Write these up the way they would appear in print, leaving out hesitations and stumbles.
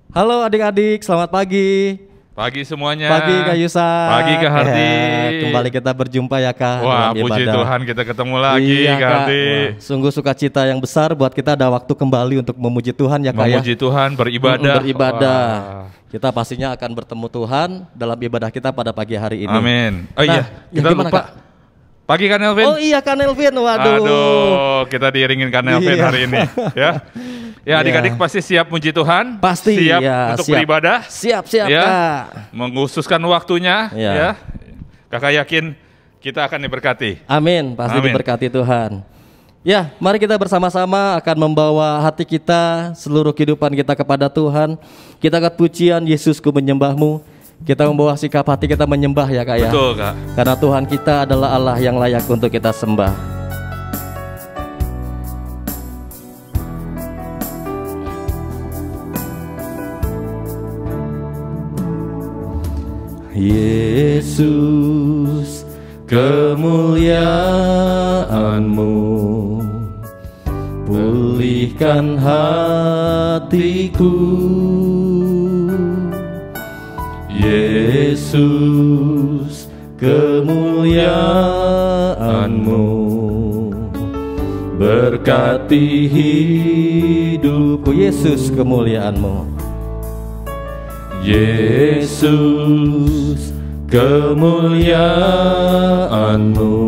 Halo adik-adik, selamat pagi. Pagi semuanya. Pagi Kak Yusa. Pagi Kak Hardi. Kembali kita berjumpa ya Kak. Wah, dalam puji ibadah. Tuhan kita ketemu lagi Iya, Kak Hardi. Wah, sungguh sukacita yang besar buat kita ada waktu kembali untuk memuji Tuhan ya Kak ya. Memuji Tuhan, beribadah. Beribadah. Wah. Kita pastinya akan bertemu Tuhan dalam ibadah kita pada pagi hari ini. Amin. Oh Nah, iya, kita gimana, lupa. Kak? Pagi kan Elvin? Oh iya Kak Nelvin, waduh. Aduh, kita diiringin kan Elvin Iya. hari ini. Ya, ya adik-adik pasti siap puji Tuhan. Pasti siap ya, untuk siap. beribadah. Siap Ya. Kak. Mengkhususkan waktunya. Ya. Ya. Kakak yakin kita akan diberkati. Amin, pasti Amin. diberkati Tuhan. Ya, mari kita bersama-sama akan membawa hati kita, seluruh kehidupan kita kepada Tuhan. Kita angkat pujian, Yesusku menyembahmu. Kita membawa sikap hati kita menyembah ya Kak ya. Betul Kak. Karena Tuhan kita adalah Allah yang layak untuk kita sembah. Yesus, kemuliaan-Mu pulihkan hatiku. Yesus, kemuliaan-Mu berkati hidupku. Yesus, kemuliaan-Mu. Yesus, kemuliaan-Mu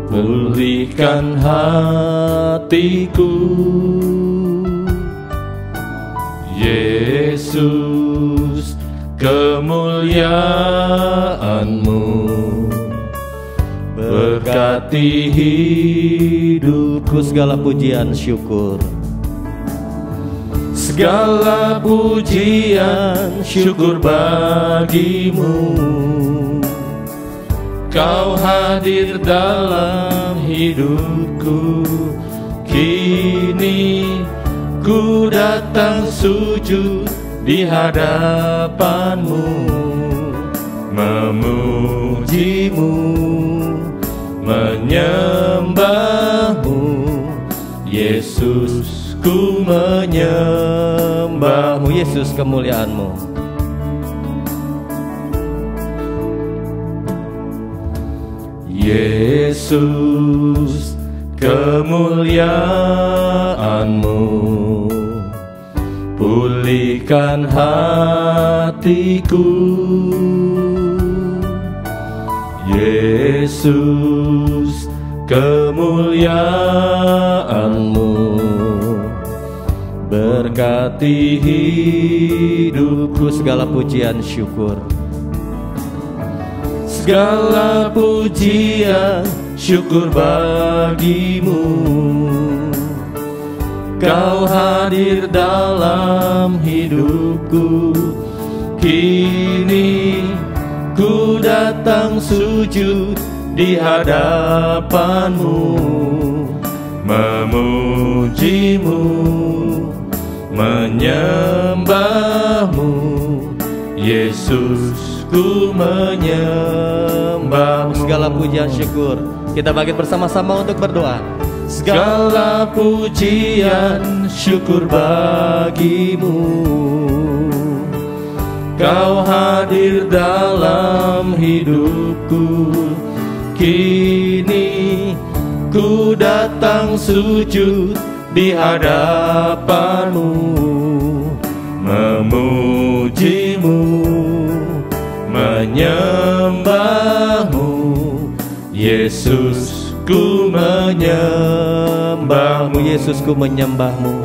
pulihkan hatiku. Yesus, kemuliaan-Mu berkati hidupku. Segala pujian syukur, segala pujian syukur bagimu. Kau hadir dalam hidupku. Kini ku datang sujud di hadapan-Mu, memuji-Mu, menyembah-Mu. Yesus, ku menyembah-Mu. Yesus, kemuliaan-Mu. Yesus, kemuliaan-Mu pulihkan hatiku. Yesus, kemuliaan-Mu berkati hidupku. Segala pujian syukur, segala pujian syukur bagimu. Kau hadir dalam hidupku. Kini ku datang sujud di hadapan-Mu, memuji-Mu, menyembah-Mu. Yesus, ku menyembah-Mu. Segala pujian syukur kita bangkit bersama-sama untuk berdoa. Segala pujian syukur bagimu. Kau hadir dalam hidupku. Kini ku datang sujud di hadapan-Mu, memuji-Mu, menyembah-Mu. Yesus, ku menyembah-Mu. Yesus, ku menyembah-Mu.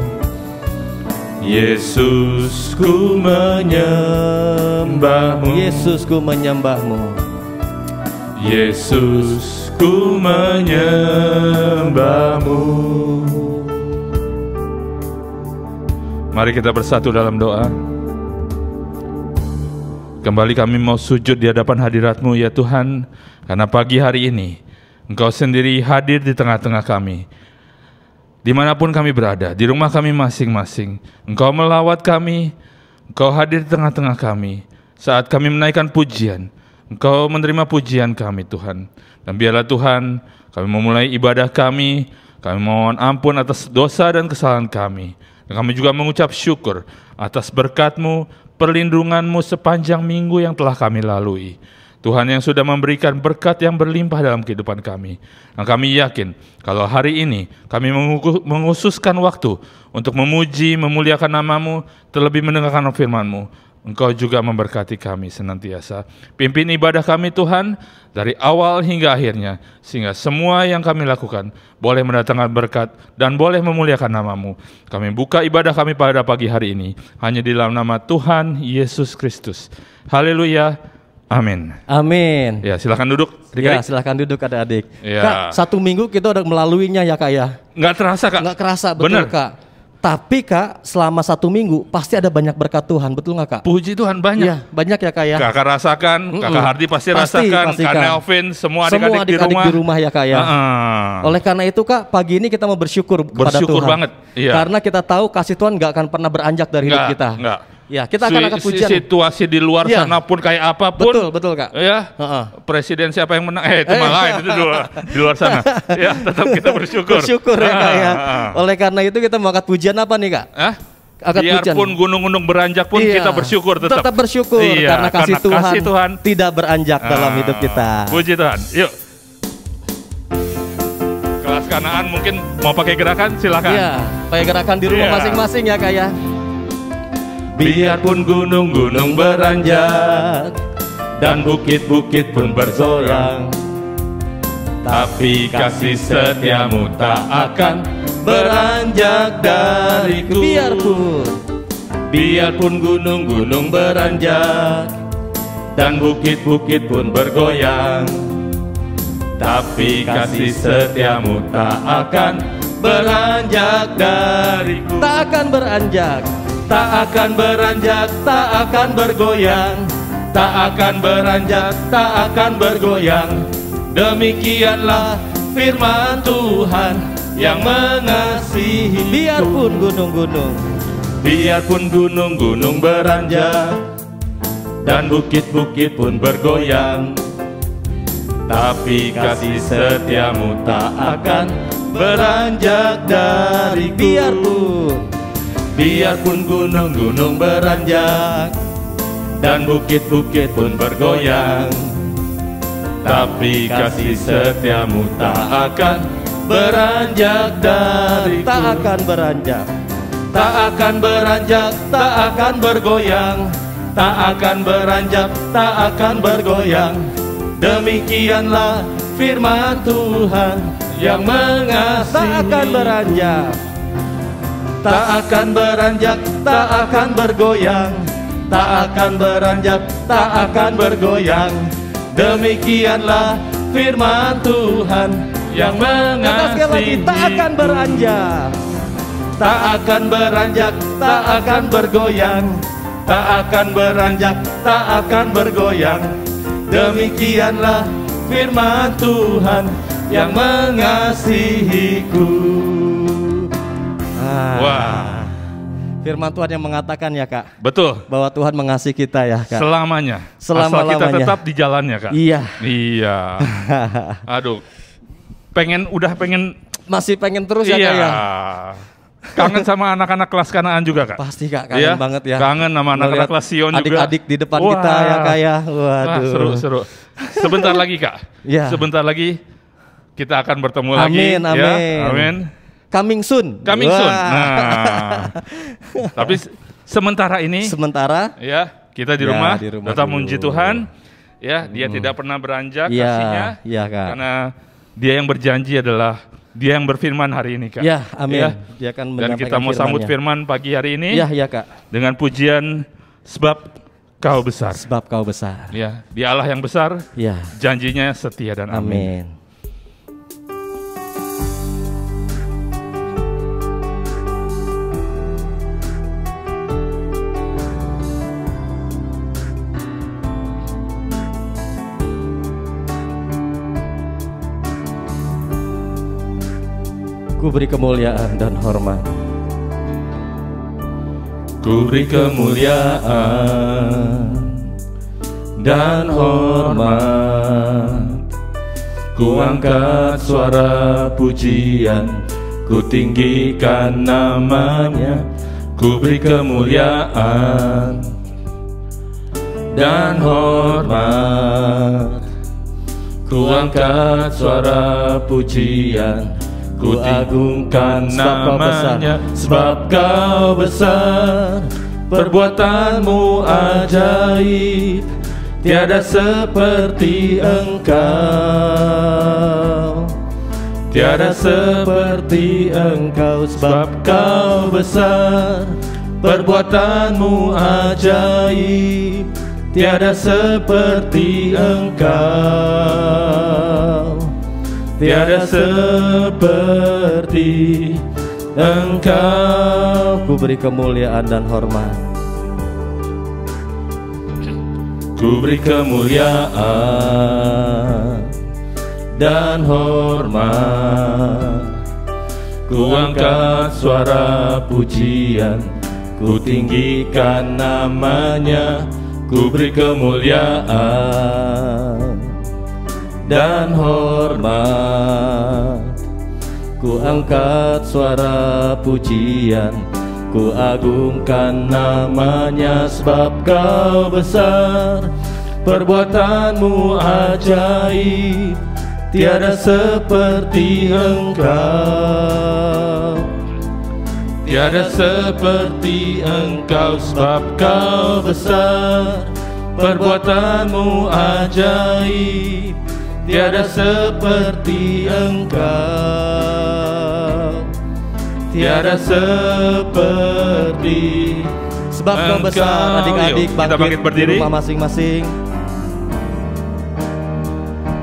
Yesus, ku menyembah-Mu. Yesus, ku menyembah-Mu. Yesus, ku menyembah-Mu. Mari kita bersatu dalam doa. Kembali kami mau sujud di hadapan hadirat-Mu ya Tuhan, karena pagi hari ini Engkau sendiri hadir di tengah-tengah kami. Dimanapun kami berada, di rumah kami masing-masing, Engkau melawat kami, Engkau hadir di tengah-tengah kami. Saat kami menaikkan pujian, Engkau menerima pujian kami Tuhan. Dan biarlah Tuhan, kami memulai ibadah kami mohon ampun atas dosa dan kesalahan kami. Dan kami juga mengucap syukur atas berkat-Mu, perlindungan-Mu sepanjang minggu yang telah kami lalui. Tuhan yang sudah memberikan berkat yang berlimpah dalam kehidupan kami. Dan kami yakin kalau hari ini kami menghususkan waktu untuk memuji, memuliakan nama-Mu, terlebih mendengarkan firman-Mu, Engkau juga memberkati kami senantiasa. Pimpin ibadah kami Tuhan dari awal hingga akhirnya, sehingga semua yang kami lakukan boleh mendatangkan berkat dan boleh memuliakan nama-Mu. Kami buka ibadah kami pada pagi hari ini hanya di dalam nama Tuhan Yesus Kristus. Haleluya. Amin. Amin. Ya, silakan duduk. Ya, silakan duduk adik-adik. Ya. Kak, 1 minggu kita udah melaluinya ya Kak ya. Nggak terasa Kak? Nggak kerasa, betul Bener. Kak. Tapi Kak, selama 1 minggu pasti ada banyak berkat Tuhan, betul nggak Kak? Puji Tuhan banyak. Iya, banyak ya Kak ya. Kakak rasakan, Kakak Hardi pasti rasakan, pasti, Kak Kak. Nelvin, semua Semua adik-adik adik-adik di rumah ya Kak ya. Oleh karena itu Kak, pagi ini kita mau bersyukur kepada Bersyukur Tuhan. banget, iya. Karena kita tahu kasih Tuhan nggak akan pernah beranjak dari hidup kita. Enggak. Ya, kita akan angkat pujian. Situasi di luar Iya. sana pun kayak apapun. Betul Kak. Ya, presiden siapa yang menang? Itu malah itu di luar sana. Ya, tetap kita bersyukur. Bersyukur ya Kak ya. Oleh karena itu kita mau angkat pujian apa nih Kak? Angkat pujian. Biarpun gunung-gunung beranjak pun kita bersyukur tetap. Tetap bersyukur karena kasih Tuhan tidak beranjak dalam hidup kita. Puji Tuhan. Yuk. Kelas Kanaan mungkin mau pakai gerakan silakan. Iya, pakai gerakan di rumah masing-masing ya Kak ya. Biarpun gunung-gunung beranjak dan bukit-bukit pun bersorak, tapi kasih setiamu tak akan beranjak dariku. Biarpun gunung-gunung beranjak dan bukit-bukit pun bergoyang, tapi kasih setiamu tak akan beranjak dariku. Tak akan beranjak. Tak akan beranjak, tak akan bergoyang. Tak akan beranjak, tak akan bergoyang. Demikianlah firman Tuhan yang mengasihi. Biarpun gunung-gunung beranjak dan bukit-bukit pun bergoyang, tapi kasih setiamu tak akan beranjak dariku. Biarpun gunung-gunung beranjak dan bukit-bukit pun bergoyang, tapi kasih setiamu tak akan beranjak dariku. Tak akan beranjak. Tak akan beranjak, tak akan bergoyang. Tak akan beranjak, tak akan bergoyang. Demikianlah firman Tuhan yang mengasihi. Tak akan beranjak. Tak akan beranjak, tak akan bergoyang. Tak akan beranjak, tak akan bergoyang. Demikianlah firman Tuhan yang mengasihi. Sekali lagi, tak akan beranjak. Tak akan beranjak, tak akan bergoyang. Tak akan beranjak, tak akan bergoyang. Demikianlah firman Tuhan yang mengasihiku. Wah. Firman Tuhan yang mengatakan ya Kak. Betul. Bahwa Tuhan mengasihi kita ya Kak. Selamanya. Selama-lamanya. Asal kita tetap di jalannya Kak. Iya. Iya. Aduh. Udah pengen. Masih pengen terus ya Kak ya. Kangen sama anak-anak kelas Kanaan juga Kak. Pasti Kak, kangen banget ya. Kangen sama anak-anak kelas Sion juga. Adik-adik di depan kita ya Kak ya. Waduh. Seru. Sebentar lagi Kak. Ya. Sebentar lagi kita akan bertemu lagi. Amin. Ya. Amin. Coming soon. Nah. Tapi sementara ini. Ya, kita di rumah tetap memuji Tuhan. Ya, Dia tidak pernah beranjak kasihnya. Iya Kak. Karena Dia yang berjanji adalah Dia yang berfirman hari ini Kak. Ya, amin. Ya. Dia akan Dan kita mau sambut firman pagi hari ini. Iya Kak. Dengan pujian sebab Kau besar. Sebab Kau besar. Ya, Dia Allah yang besar. Ya. Janjinya setia dan amin. Amin. Ku beri kemuliaan dan hormat. Ku beri kemuliaan dan hormat. Ku angkat suara pujian, ku tinggikan namanya, ku beri kemuliaan dan hormat. Ku angkat suara pujian, ku agungkan namanya, sebab kau besar, perbuatanmu ajaib, tiada seperti engkau. Tiada seperti engkau, sebab kau besar, perbuatanmu ajaib, tiada seperti engkau. Tiada seperti engkau. Ku beri kemuliaan dan hormat. Ku beri kemuliaan dan hormat. Ku angkat suara pujian, ku tinggikan namanya, ku beri kemuliaan dan hormat. Ku angkat suara pujian, ku agungkan namanya, sebab kau besar, perbuatanmu ajaib, tiada seperti engkau. Tiada seperti engkau, sebab kau besar, perbuatanmu ajaib, tiada seperti engkau. Tiada seperti, sebab kau besar. Adik-adik bangkit berdiri di rumah masing-masing.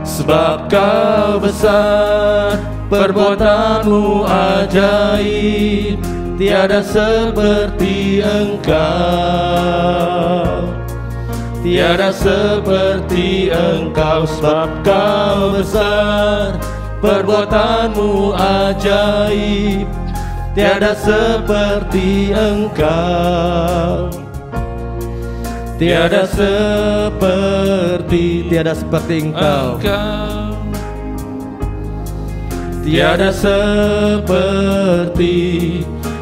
Sebab kau besar, perbuatanmu ajaib, tiada seperti engkau. Tiada seperti engkau, sebab kau besar, perbuatanmu ajaib, tiada seperti engkau. Tiada seperti engkau. Tiada seperti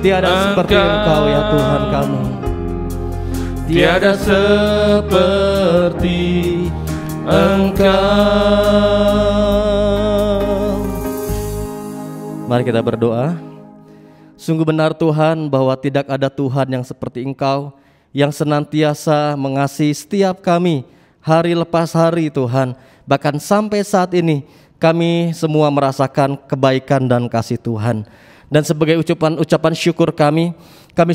engkau ya Tuhan kami. Tiada seperti engkau. Mari kita berdoa. Sungguh benar Tuhan bahwa tidak ada Tuhan yang seperti Engkau, yang senantiasa mengasihi setiap kami hari lepas hari Tuhan. Bahkan sampai saat ini kami semua merasakan kebaikan dan kasih Tuhan. Dan sebagai ucapan syukur kami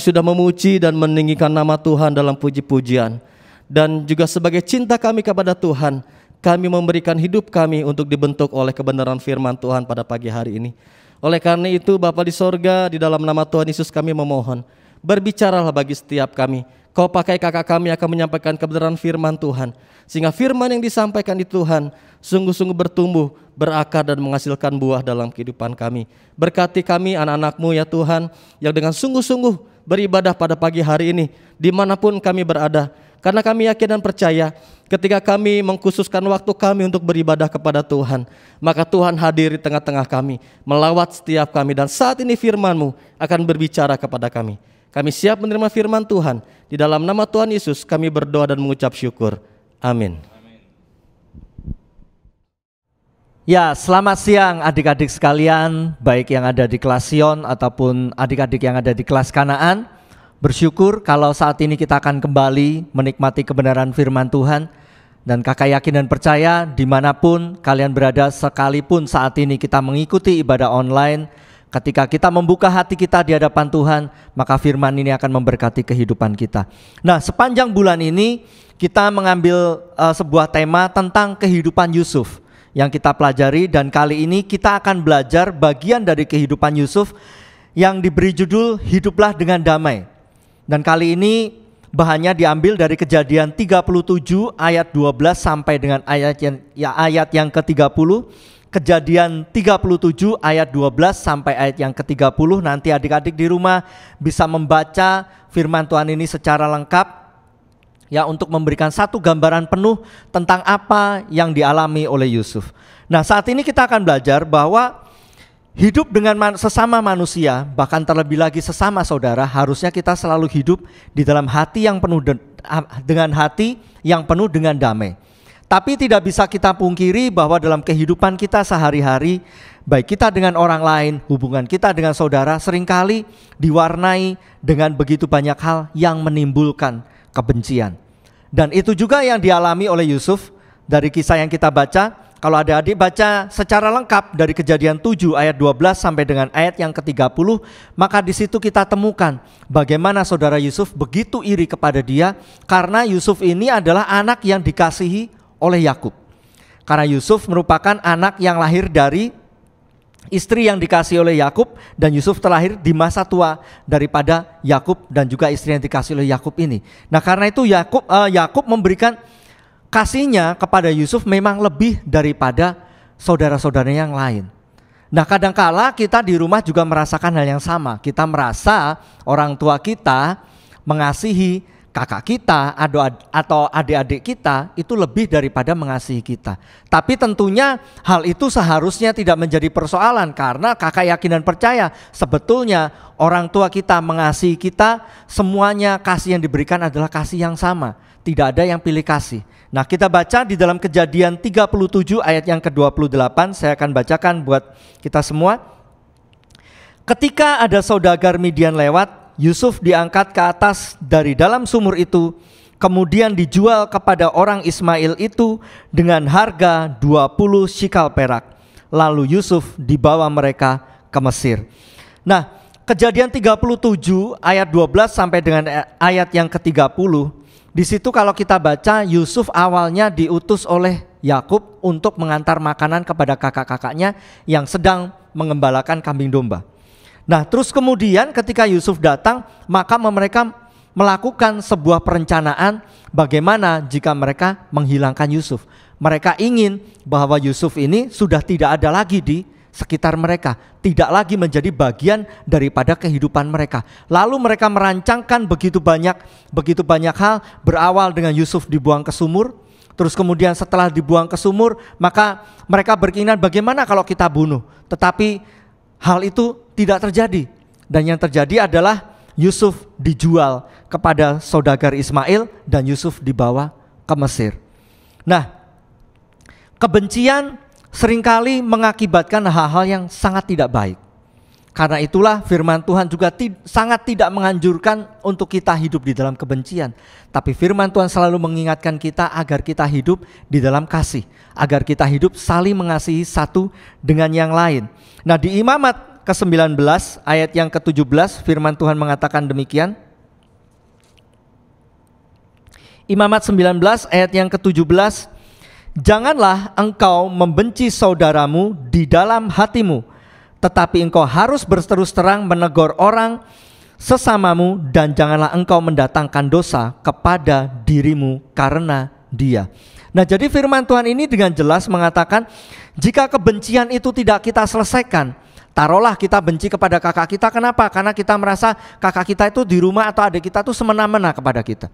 sudah memuji dan meninggikan nama Tuhan dalam puji-pujian. Dan juga sebagai cinta kami kepada Tuhan, kami memberikan hidup kami untuk dibentuk oleh kebenaran firman Tuhan pada pagi hari ini. Oleh karena itu Bapa di sorga, di dalam nama Tuhan Yesus kami memohon, berbicaralah bagi setiap kami. Kau pakai kakak kami akan menyampaikan kebenaran firman Tuhan, sehingga firman yang disampaikan di Tuhan sungguh-sungguh bertumbuh, berakar dan menghasilkan buah dalam kehidupan kami. Berkati kami anak-anak-Mu ya Tuhan, yang dengan sungguh-sungguh beribadah pada pagi hari ini, dimanapun kami berada. Karena kami yakin dan percaya ketika kami mengkhususkan waktu kami untuk beribadah kepada Tuhan, maka Tuhan hadir di tengah-tengah kami, melawat setiap kami, dan saat ini firman-Mu akan berbicara kepada kami. Kami siap menerima firman Tuhan. Di dalam nama Tuhan Yesus kami berdoa dan mengucap syukur. Amin. Ya, selamat siang adik-adik sekalian, baik yang ada di kelas Sion ataupun adik-adik yang ada di kelas Kanaan. Bersyukur kalau saat ini kita akan kembali menikmati kebenaran firman Tuhan. Dan kakak yakin dan percaya dimanapun kalian berada, sekalipun saat ini kita mengikuti ibadah online, ketika kita membuka hati kita di hadapan Tuhan, maka firman ini akan memberkati kehidupan kita. Nah, sepanjang bulan ini kita mengambil sebuah tema tentang kehidupan Yusuf yang kita pelajari, dan kali ini kita akan belajar bagian dari kehidupan Yusuf yang diberi judul Hiduplah dengan Damai. Dan kali ini bahannya diambil dari Kejadian 37 ayat 12 sampai dengan ayat yang ke-30. Kejadian 37 ayat 12 sampai ayat yang ke-30. Nanti adik-adik di rumah bisa membaca firman Tuhan ini secara lengkap, ya, untuk memberikan satu gambaran penuh tentang apa yang dialami oleh Yusuf. Nah, saat ini kita akan belajar bahwa hidup dengan sesama manusia, bahkan terlebih lagi sesama saudara, harusnya kita selalu hidup di dalam hati yang penuh dengan hati yang penuh dengan damai. Tapi tidak bisa kita pungkiri bahwa dalam kehidupan kita sehari-hari, baik kita dengan orang lain, hubungan kita dengan saudara seringkali diwarnai dengan begitu banyak hal yang menimbulkan kebencian. Dan itu juga yang dialami oleh Yusuf dari kisah yang kita baca. Kalau adik-adik baca secara lengkap dari Kejadian 7 ayat 12 sampai dengan ayat yang ke-30, maka di situ kita temukan bagaimana saudara Yusuf begitu iri kepada dia, karena Yusuf ini adalah anak yang dikasihi oleh Yakub. Karena Yusuf merupakan anak yang lahir dari istri yang dikasihi oleh Yakub, dan Yusuf terlahir di masa tua daripada Yakub dan juga istri yang dikasihi oleh Yakub ini. Nah, karena itu Yakub memberikan kasihnya kepada Yusuf memang lebih daripada saudara-saudaranya yang lain. Nah, kadangkala kita di rumah juga merasakan hal yang sama. Kita merasa orang tua kita mengasihi kakak kita atau adik-adik kita itu lebih daripada mengasihi kita. Tapi tentunya hal itu seharusnya tidak menjadi persoalan, karena kakak yakin dan percaya sebetulnya orang tua kita mengasihi kita, semuanya kasih yang diberikan adalah kasih yang sama. Tidak ada yang pilih kasih. Nah, kita baca di dalam Kejadian 37 ayat yang ke-28, saya akan bacakan buat kita semua. Ketika ada saudagar Midian lewat, Yusuf diangkat ke atas dari dalam sumur itu, kemudian dijual kepada orang Ismail itu dengan harga 20 shikal perak. Lalu Yusuf dibawa mereka ke Mesir. Nah, Kejadian 37 ayat 12 sampai dengan ayat yang ke-30, di situ kalau kita baca, Yusuf awalnya diutus oleh Yakub untuk mengantar makanan kepada kakak-kakaknya yang sedang mengembalakan kambing domba. Nah, terus kemudian ketika Yusuf datang, maka mereka melakukan sebuah perencanaan bagaimana jika mereka menghilangkan Yusuf. Mereka ingin bahwa Yusuf ini sudah tidak ada lagi di sekitar mereka, tidak lagi menjadi bagian daripada kehidupan mereka. Lalu mereka merancangkan begitu banyak hal, berawal dengan Yusuf dibuang ke sumur. Terus kemudian setelah dibuang ke sumur, maka mereka berkeinginan bagaimana kalau kita bunuh. Tetapi hal itu tidak terjadi, dan yang terjadi adalah Yusuf dijual kepada saudagar Ismail dan Yusuf dibawa ke Mesir. Nah, kebencian seringkali mengakibatkan hal-hal yang sangat tidak baik. Karena itulah firman Tuhan juga sangat tidak menganjurkan untuk kita hidup di dalam kebencian. Tapi firman Tuhan selalu mengingatkan kita agar kita hidup di dalam kasih, agar kita hidup saling mengasihi satu dengan yang lain. Nah, di Imamat ke-19 ayat yang ke-17 firman Tuhan mengatakan demikian. Imamat 19 ayat yang ke-17, janganlah engkau membenci saudaramu di dalam hatimu, tetapi engkau harus berterus terang menegur orang sesamamu, dan janganlah engkau mendatangkan dosa kepada dirimu karena dia. Nah, jadi firman Tuhan ini dengan jelas mengatakan jika kebencian itu tidak kita selesaikan, taruhlah kita benci kepada kakak kita, kenapa? Karena kita merasa kakak kita itu di rumah atau adik kita itu semena-mena kepada kita.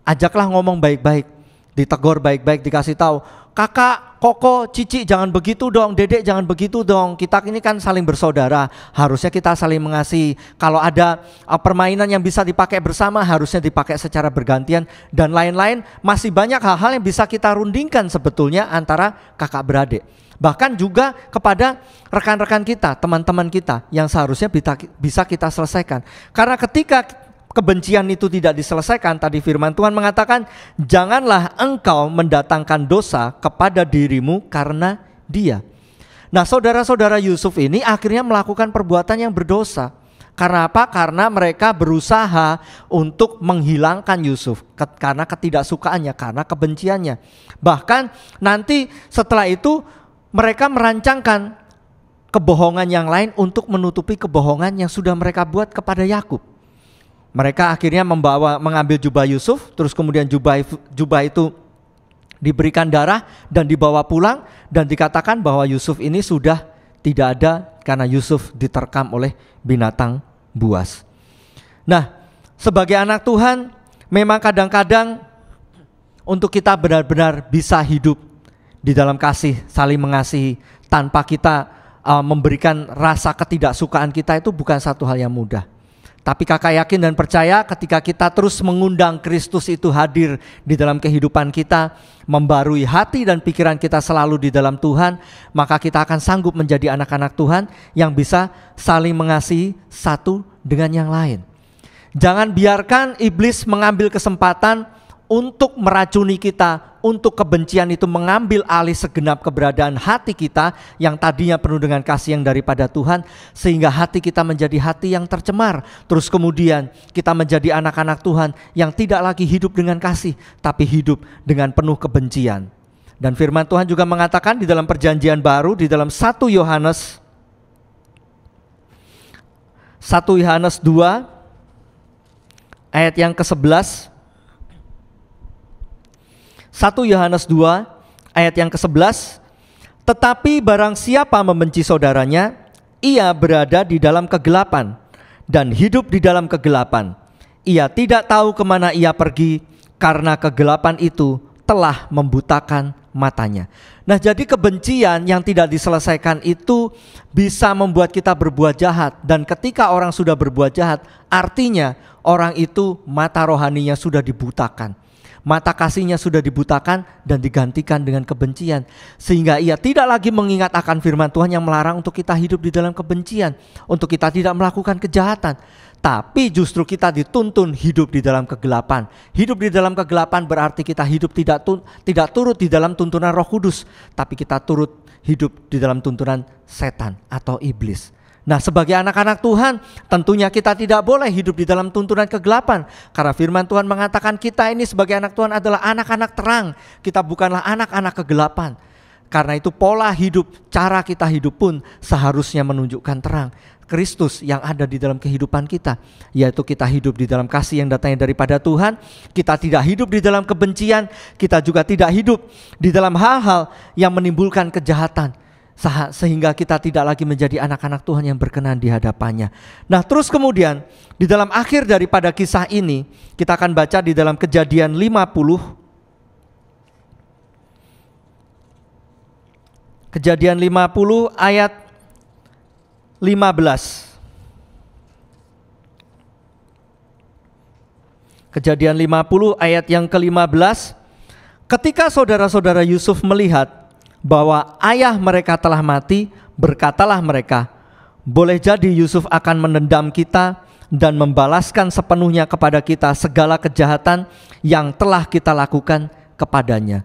Ajaklah ngomong baik-baik, ditegur baik-baik, dikasih tahu, kakak, koko, cici jangan begitu dong, dedek jangan begitu dong. Kita ini kan saling bersaudara, harusnya kita saling mengasihi. Kalau ada permainan yang bisa dipakai bersama, harusnya dipakai secara bergantian, dan lain-lain. Masih banyak hal-hal yang bisa kita rundingkan sebetulnya antara kakak beradik. Bahkan juga kepada rekan-rekan kita, teman-teman kita yang seharusnya bisa kita selesaikan. Karena ketika kebencian itu tidak diselesaikan, tadi firman Tuhan mengatakan, janganlah engkau mendatangkan dosa kepada dirimu karena dia. Nah, saudara-saudara Yusuf ini akhirnya melakukan perbuatan yang berdosa. Karena apa? Karena mereka berusaha untuk menghilangkan Yusuf karena ketidaksukaannya, karena kebenciannya. Bahkan nanti setelah itu mereka merancangkan kebohongan yang lain untuk menutupi kebohongan yang sudah mereka buat kepada Yakub. Mereka akhirnya mengambil jubah Yusuf, terus kemudian jubah itu diberikan darah dan dibawa pulang, dan dikatakan bahwa Yusuf ini sudah tidak ada karena Yusuf diterkam oleh binatang buas. Nah, sebagai anak Tuhan, memang kadang-kadang untuk kita benar-benar bisa hidup di dalam kasih, saling mengasihi, tanpa kita memberikan rasa ketidaksukaan kita itu bukan satu hal yang mudah. Tapi kakak yakin dan percaya ketika kita terus mengundang Kristus itu hadir di dalam kehidupan kita, membarui hati dan pikiran kita selalu di dalam Tuhan, maka kita akan sanggup menjadi anak-anak Tuhan yang bisa saling mengasihi satu dengan yang lain. Jangan biarkan iblis mengambil kesempatan untuk meracuni kita, untuk kebencian itu mengambil alih segenap keberadaan hati kita yang tadinya penuh dengan kasih yang daripada Tuhan, sehingga hati kita menjadi hati yang tercemar. Terus kemudian kita menjadi anak-anak Tuhan yang tidak lagi hidup dengan kasih, tapi hidup dengan penuh kebencian. Dan firman Tuhan juga mengatakan di dalam perjanjian baru, di dalam 1 Yohanes 2 ayat yang ke-11. 1 Yohanes 2 ayat yang ke-11, tetapi barang siapa membenci saudaranya, ia berada di dalam kegelapan dan hidup di dalam kegelapan. Ia tidak tahu kemana ia pergi karena kegelapan itu telah membutakan matanya. Nah, jadi kebencian yang tidak diselesaikan itu bisa membuat kita berbuat jahat. Dan ketika orang sudah berbuat jahat, artinya orang itu mata rohaninya sudah dibutakan. Mata kasihnya sudah dibutakan dan digantikan dengan kebencian. Sehingga ia tidak lagi mengingat akan firman Tuhan yang melarang untuk kita hidup di dalam kebencian, untuk kita tidak melakukan kejahatan. Tapi justru kita dituntun hidup di dalam kegelapan. Hidup di dalam kegelapan berarti kita hidup tidak turut di dalam tuntunan Roh Kudus, tapi kita turut hidup di dalam tuntunan setan atau iblis. Nah, sebagai anak-anak Tuhan, tentunya kita tidak boleh hidup di dalam tuntunan kegelapan. Karena firman Tuhan mengatakan kita ini sebagai anak Tuhan adalah anak-anak terang. Kita bukanlah anak-anak kegelapan. Karena itu pola hidup, cara kita hidup pun seharusnya menunjukkan terang. Kristus yang ada di dalam kehidupan kita, yaitu kita hidup di dalam kasih yang datangnya daripada Tuhan. Kita tidak hidup di dalam kebencian. Kita juga tidak hidup di dalam hal-hal yang menimbulkan kejahatan, sehingga kita tidak lagi menjadi anak-anak Tuhan yang berkenan di hadapannya. Nah, terus kemudian di dalam akhir daripada kisah ini, kita akan baca di dalam Kejadian 50. Kejadian 50 ayat 15. Kejadian 50 ayat yang ke-15. Ketika saudara-saudara Yusuf melihat bahwa ayah mereka telah mati, berkatalah mereka, boleh jadi Yusuf akan menendam kita dan membalaskan sepenuhnya kepada kita segala kejahatan yang telah kita lakukan kepadanya.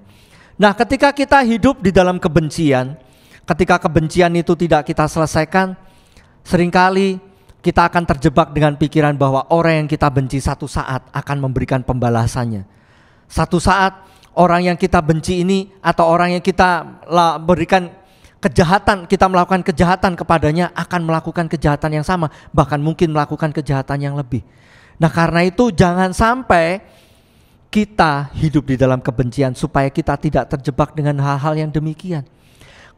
Nah, ketika kita hidup di dalam kebencian, ketika kebencian itu tidak kita selesaikan, seringkali kita akan terjebak dengan pikiran bahwa orang yang kita benci satu saat akan memberikan pembalasannya. Satu saat orang yang kita benci ini atau orang yang kita berikan kejahatan, kita melakukan kejahatan kepadanya akan melakukan kejahatan yang sama, bahkan mungkin melakukan kejahatan yang lebih. Nah, karena itu jangan sampai kita hidup di dalam kebencian supaya kita tidak terjebak dengan hal-hal yang demikian.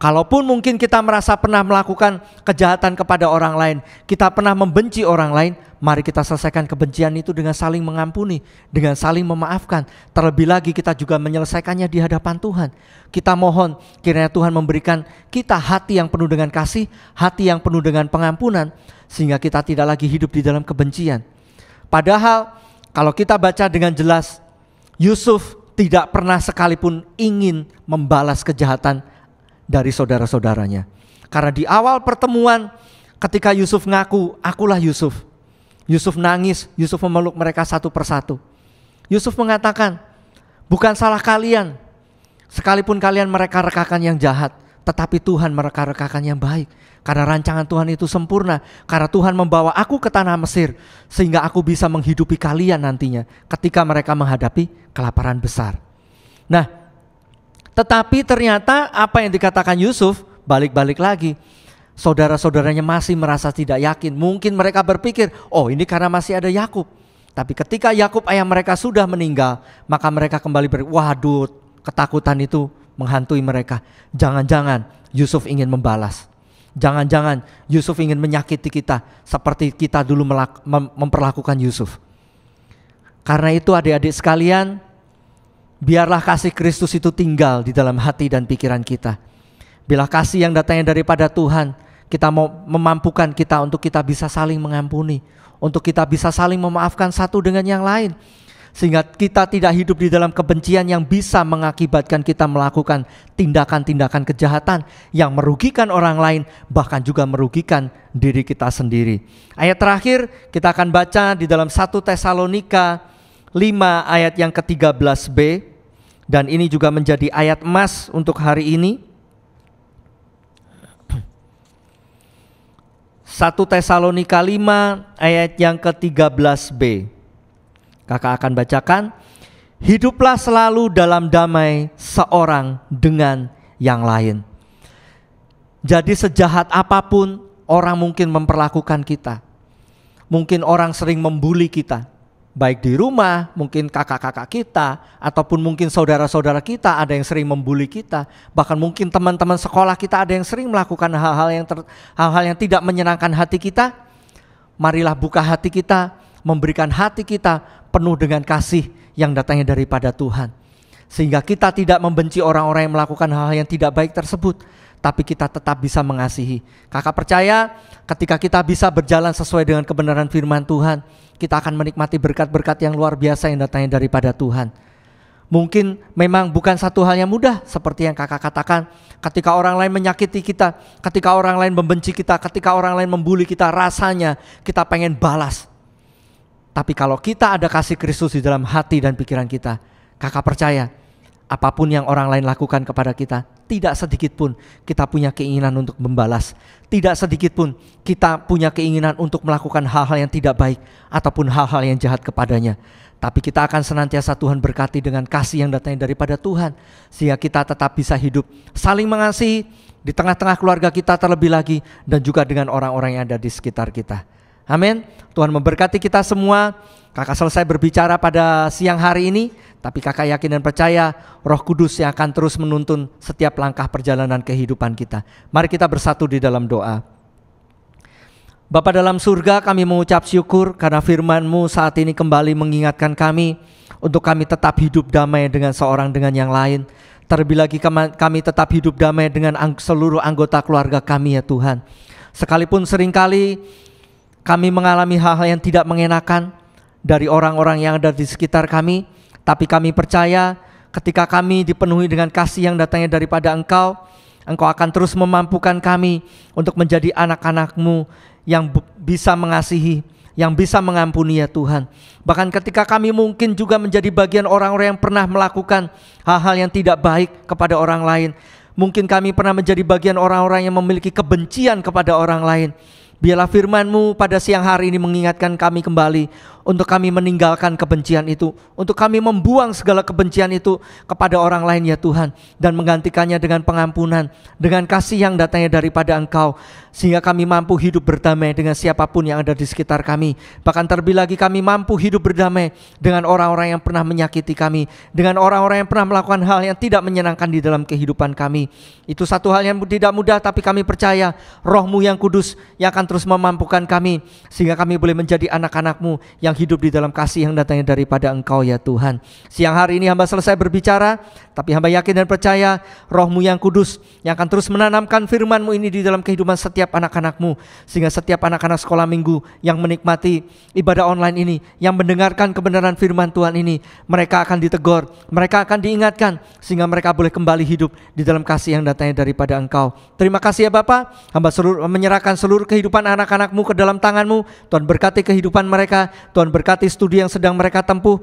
Kalaupun mungkin kita merasa pernah melakukan kejahatan kepada orang lain, kita pernah membenci orang lain, mari kita selesaikan kebencian itu dengan saling mengampuni, dengan saling memaafkan. Terlebih lagi kita juga menyelesaikannya di hadapan Tuhan. Kita mohon kiranya Tuhan memberikan kita hati yang penuh dengan kasih, hati yang penuh dengan pengampunan, sehingga kita tidak lagi hidup di dalam kebencian. Padahal kalau kita baca dengan jelas, Yusuf tidak pernah sekalipun ingin membalas kejahatan dari saudara-saudaranya. Karena di awal pertemuan ketika Yusuf ngaku, akulah Yusuf. Yusuf nangis, Yusuf memeluk mereka satu persatu. Yusuf mengatakan, bukan salah kalian, sekalipun kalian mereka-rekakan yang jahat, tetapi Tuhan mereka-rekakan yang baik. Karena rancangan Tuhan itu sempurna. Karena Tuhan membawa aku ke tanah Mesir, sehingga aku bisa menghidupi kalian nantinya ketika mereka menghadapi kelaparan besar. Nah, tetapi ternyata apa yang dikatakan Yusuf balik-balik lagi. Saudara-saudaranya masih merasa tidak yakin. Mungkin mereka berpikir, oh ini karena masih ada Yakub. Tapi ketika Yakub ayah mereka sudah meninggal, maka mereka kembali waduh, ketakutan itu menghantui mereka. Jangan-jangan Yusuf ingin membalas. Jangan-jangan Yusuf ingin menyakiti kita seperti kita dulu memperlakukan Yusuf. Karena itu adik-adik sekalian, biarlah kasih Kristus itu tinggal di dalam hati dan pikiran kita. Bila kasih yang datangnya daripada Tuhan, Kita mau memampukan kita untuk kita bisa saling mengampuni, untuk kita bisa saling memaafkan satu dengan yang lain, sehingga kita tidak hidup di dalam kebencian yang bisa mengakibatkan kita melakukan tindakan-tindakan kejahatan yang merugikan orang lain, bahkan juga merugikan diri kita sendiri. Ayat terakhir kita akan baca di dalam 1 Tesalonika 5 ayat yang ke-13b, dan ini juga menjadi ayat emas untuk hari ini. 1 Tesalonika 5 ayat yang ke-13b. Kakak akan bacakan. Hiduplah selalu dalam damai seorang dengan yang lain. Jadi sejahat apapun orang mungkin memperlakukan kita, mungkin orang sering membuli kita, baik di rumah, mungkin kakak-kakak kita, ataupun mungkin saudara-saudara kita ada yang sering membuli kita, bahkan mungkin teman-teman sekolah kita ada yang sering melakukan hal-hal yang tidak menyenangkan hati kita. Marilah buka hati kita, memberikan hati kita penuh dengan kasih yang datangnya daripada Tuhan, sehingga kita tidak membenci orang-orang yang melakukan hal-hal yang tidak baik tersebut, tapi kita tetap bisa mengasihi. Kakak percaya ketika kita bisa berjalan sesuai dengan kebenaran firman Tuhan, kita akan menikmati berkat-berkat yang luar biasa yang datangnya daripada Tuhan. Mungkin memang bukan satu hal yang mudah seperti yang kakak katakan. Ketika orang lain menyakiti kita, ketika orang lain membenci kita, ketika orang lain membuli kita, rasanya kita pengen balas. Tapi kalau kita ada kasih Kristus di dalam hati dan pikiran kita, kakak percaya apapun yang orang lain lakukan kepada kita, tidak sedikit pun kita punya keinginan untuk membalas. Tidak sedikit pun kita punya keinginan untuk melakukan hal-hal yang tidak baik ataupun hal-hal yang jahat kepadanya. Tapi kita akan senantiasa Tuhan berkati dengan kasih yang datangnya daripada Tuhan, sehingga kita tetap bisa hidup saling mengasihi di tengah-tengah keluarga kita terlebih lagi, dan juga dengan orang-orang yang ada di sekitar kita. Amin. Tuhan memberkati kita semua. Kakak selesai berbicara pada siang hari ini, tapi kakak yakin dan percaya Roh Kudus yang akan terus menuntun setiap langkah perjalanan kehidupan kita. Mari kita bersatu di dalam doa. Bapa dalam surga, kami mengucap syukur karena firman-Mu saat ini kembali mengingatkan kami untuk kami tetap hidup damai dengan seorang dengan yang lain. Terlebih lagi kami tetap hidup damai dengan seluruh anggota keluarga kami ya Tuhan. Sekalipun seringkali kami mengalami hal-hal yang tidak mengenakan dari orang-orang yang ada di sekitar kami, tapi kami percaya ketika kami dipenuhi dengan kasih yang datangnya daripada Engkau, Engkau akan terus memampukan kami untuk menjadi anak-anak-Mu yang bisa mengasihi, yang bisa mengampuni ya Tuhan. Bahkan ketika kami mungkin juga menjadi bagian orang-orang yang pernah melakukan hal-hal yang tidak baik kepada orang lain, mungkin kami pernah menjadi bagian orang-orang yang memiliki kebencian kepada orang lain. Biarlah firman-Mu pada siang hari ini mengingatkan kami kembali untuk kami meninggalkan kebencian itu, untuk kami membuang segala kebencian itu kepada orang lain ya Tuhan, dan menggantikannya dengan pengampunan, dengan kasih yang datangnya daripada Engkau, sehingga kami mampu hidup berdamai dengan siapapun yang ada di sekitar kami. Bahkan terlebih lagi kami mampu hidup berdamai dengan orang-orang yang pernah menyakiti kami, dengan orang-orang yang pernah melakukan hal yang tidak menyenangkan di dalam kehidupan kami. Itu satu hal yang tidak mudah, tapi kami percaya Roh-Mu yang kudus yang akan terus memampukan kami, sehingga kami boleh menjadi anak-anak-Mu yang hidup di dalam kasih yang datangnya daripada Engkau ya Tuhan. Siang hari ini hamba selesai berbicara, tapi hamba yakin dan percaya Roh-Mu yang kudus yang akan terus menanamkan firman-Mu ini di dalam kehidupan setiap anak-anak-Mu, sehingga setiap anak-anak sekolah minggu yang menikmati ibadah online ini, yang mendengarkan kebenaran firman Tuhan ini, mereka akan ditegur, mereka akan diingatkan, sehingga mereka boleh kembali hidup di dalam kasih yang datangnya daripada Engkau. Terima kasih ya Bapa, hamba menyerahkan seluruh kehidupan anak-anak-Mu ke dalam tangan-Mu. Tuhan berkati kehidupan mereka, Tuhan berkati studi yang sedang mereka tempuh.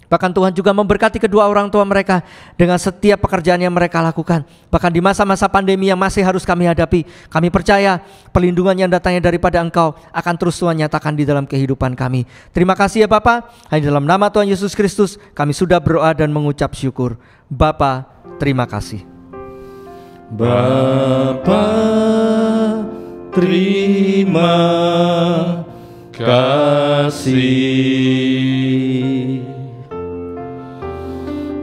Bahkan Tuhan juga memberkati kedua orang tua mereka dengan setiap pekerjaan yang mereka lakukan. Bahkan di masa-masa pandemi yang masih harus kami hadapi, kami percaya perlindungan yang datangnya daripada Engkau akan terus Tuhan nyatakan di dalam kehidupan kami. Terima kasih ya Bapa, hanya dalam nama Tuhan Yesus Kristus kami sudah berdoa dan mengucap syukur. Bapa, terima kasih. Bapa, terima kasih.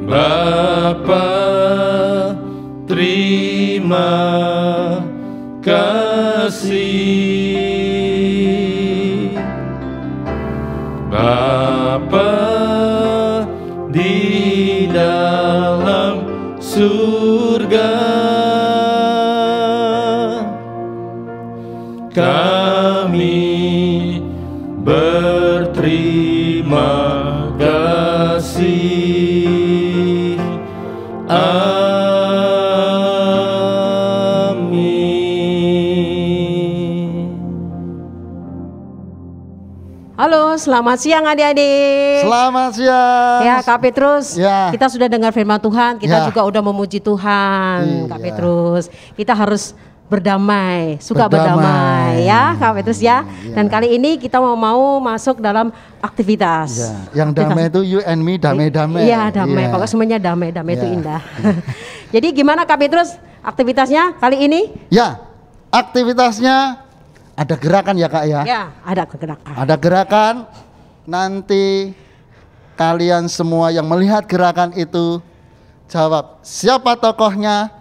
Bapa, terima kasih. Bapa di dalam surga, kasih. Amin. Halo, selamat siang adik-adik. Selamat siang. Ya Kak Petrus, Ya. kita sudah dengar firman Tuhan, kita Ya. juga udah memuji Tuhan, Kak Iya. Petrus. Kita harus berdamai, suka Berdamai. berdamai ya Kak Petrus ya. Iya. Dan kali ini kita mau masuk dalam aktivitas. Ya, yang damai itu you and me, damai-damai. Iya damai, Iya. pokoknya semuanya damai, damai itu Ya. indah. Jadi gimana Kak Petrus aktivitasnya kali ini? Ya, aktivitasnya ada gerakan ya Kak ya. Ya, ada gerakan. Ada gerakan, nanti kalian semua yang melihat gerakan itu jawab siapa tokohnya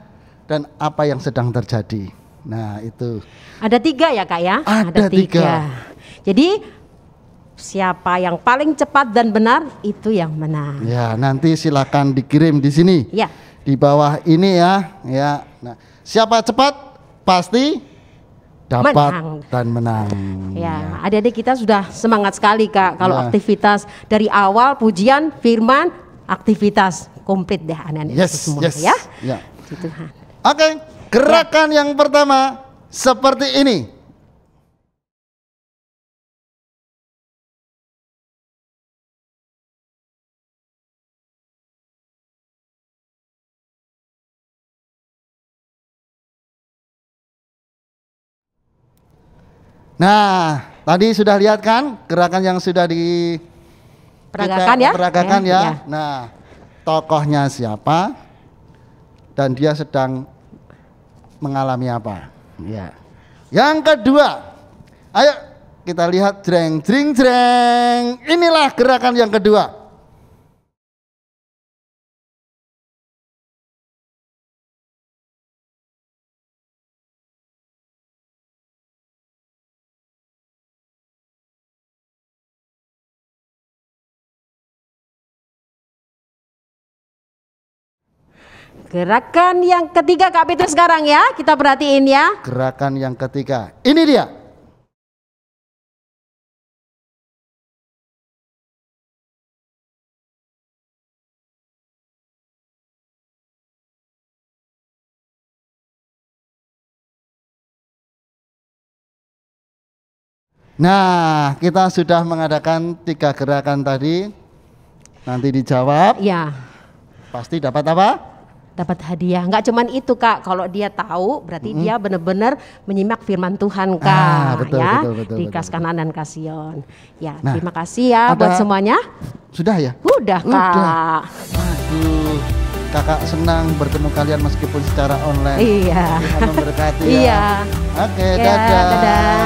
dan apa yang sedang terjadi. Nah itu. Ada 3 ya Kak ya? Ada 3. Jadi siapa yang paling cepat dan benar itu yang menang. Ya nanti silakan dikirim di sini. Ya. Di bawah ini ya. Ya. Nah, siapa cepat pasti dapat Menang. dan menang. Ya, adik-adik kita sudah semangat sekali Kak. Kalau Ya. aktivitas dari awal pujian, firman, aktivitas komplit deh anak-anak Yes, itu semua yes. ya. Ya. Puji Tuhan. Oke, gerakan yang pertama seperti ini. Nah, tadi sudah lihat kan gerakan yang sudah Peragakan ya. peragakan ya. Ya. Nah, tokohnya siapa dan dia sedang mengalami apa? Ya. Yang kedua, ayo kita lihat jreng jring jreng. Inilah gerakan yang kedua. Gerakan yang ketiga Kak Petrus sekarang ya. Kita perhatiin ya. Gerakan yang ketiga. Ini dia. Nah, kita sudah mengadakan 3 gerakan tadi. Nanti dijawab, Ya. pasti dapat apa? Dapat hadiah. Nggak cuman itu Kak, kalau dia tahu berarti dia benar-benar menyimak firman Tuhan Kak, betul, ya. betul, Di betul. Kas Kanan dan Kasion. Ya, Nah, terima kasih ya buat ada- semuanya. Sudah ya? Udah Kak. Udah. Aduh, kakak senang bertemu kalian meskipun secara online. Iya. Tuhan memberkati ya. Iya. Oke, Ya, dadah. dadah.